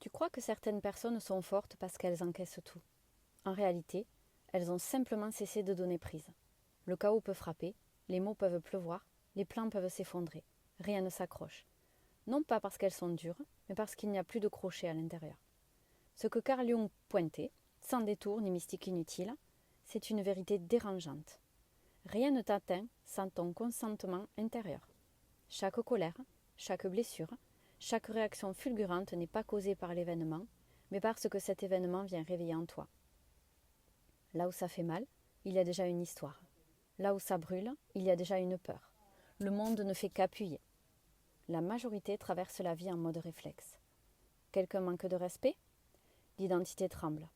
Tu crois que certaines personnes sont fortes parce qu'elles encaissent tout. En réalité, elles ont simplement cessé de donner prise. Le chaos peut frapper, les mots peuvent pleuvoir, les plans peuvent s'effondrer. Rien ne s'accroche. Non pas parce qu'elles sont dures, mais parce qu'il n'y a plus de crochet à l'intérieur. Ce que Carl Jung pointait, sans détour ni mystique inutile, c'est une vérité dérangeante. Rien ne t'atteint sans ton consentement intérieur. Chaque colère, chaque blessure, chaque réaction fulgurante n'est pas causée par l'événement, mais parce que cet événement vient réveiller en toi. Là où ça fait mal, il y a déjà une histoire. Là où ça brûle, il y a déjà une peur. Le monde ne fait qu'appuyer. La majorité traverse la vie en mode réflexe. Quelqu'un manque de respect? L'identité tremble.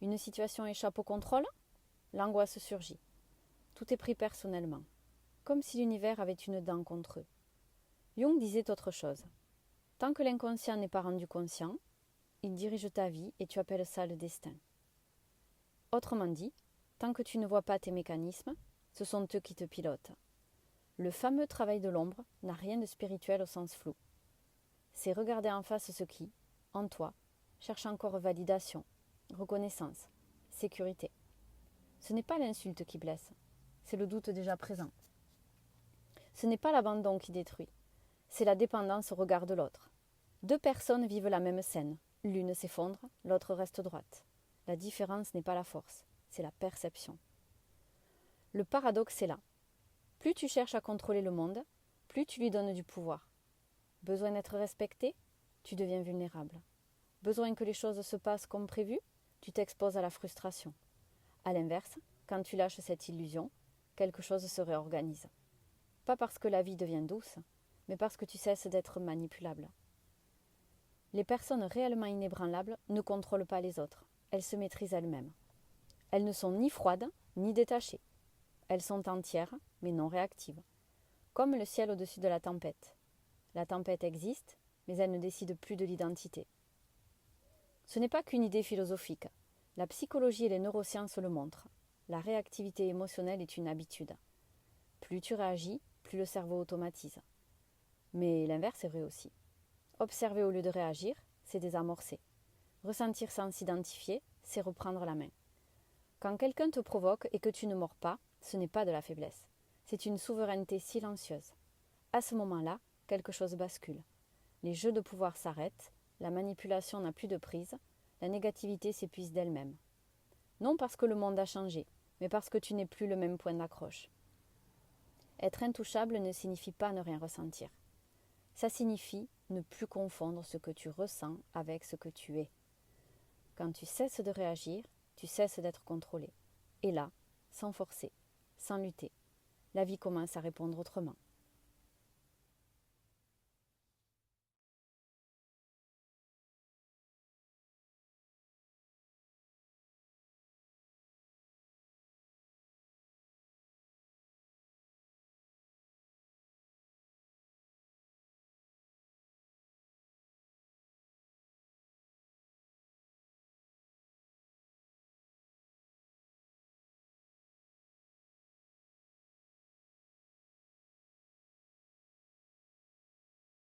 Une situation échappe au contrôle? L'angoisse surgit. Tout est pris personnellement, comme si l'univers avait une dent contre eux. Jung disait autre chose. Tant que l'inconscient n'est pas rendu conscient, il dirige ta vie et tu appelles ça le destin. Autrement dit, tant que tu ne vois pas tes mécanismes, ce sont eux qui te pilotent. Le fameux travail de l'ombre n'a rien de spirituel au sens flou. C'est regarder en face ce qui, en toi, cherche encore validation, reconnaissance, sécurité. Ce n'est pas l'insulte qui blesse, c'est le doute déjà présent. Ce n'est pas l'abandon qui détruit, c'est la dépendance au regard de l'autre. Deux personnes vivent la même scène, l'une s'effondre, l'autre reste droite. La différence n'est pas la force, c'est la perception. Le paradoxe est là. Plus tu cherches à contrôler le monde, plus tu lui donnes du pouvoir. Besoin d'être respecté, tu deviens vulnérable. Besoin que les choses se passent comme prévu, tu t'exposes à la frustration. À l'inverse, quand tu lâches cette illusion, quelque chose se réorganise. Pas parce que la vie devient douce, mais parce que tu cesses d'être manipulable. Les personnes réellement inébranlables ne contrôlent pas les autres, elles se maîtrisent elles-mêmes. Elles ne sont ni froides, ni détachées. Elles sont entières, mais non réactives. Comme le ciel au-dessus de la tempête. La tempête existe, mais elle ne décide plus de l'identité. Ce n'est pas qu'une idée philosophique. La psychologie et les neurosciences le montrent. La réactivité émotionnelle est une habitude. Plus tu réagis, plus le cerveau automatise. Mais l'inverse est vrai aussi. Observer au lieu de réagir, c'est désamorcer. Ressentir sans s'identifier, c'est reprendre la main. Quand quelqu'un te provoque et que tu ne mords pas, ce n'est pas de la faiblesse. C'est une souveraineté silencieuse. À ce moment-là, quelque chose bascule. Les jeux de pouvoir s'arrêtent, la manipulation n'a plus de prise, la négativité s'épuise d'elle-même. Non parce que le monde a changé, mais parce que tu n'es plus le même point d'accroche. Être intouchable ne signifie pas ne rien ressentir. Ça signifie ne plus confondre ce que tu ressens avec ce que tu es. Quand tu cesses de réagir, tu cesses d'être contrôlé. Et là, sans forcer, sans lutter, la vie commence à répondre autrement.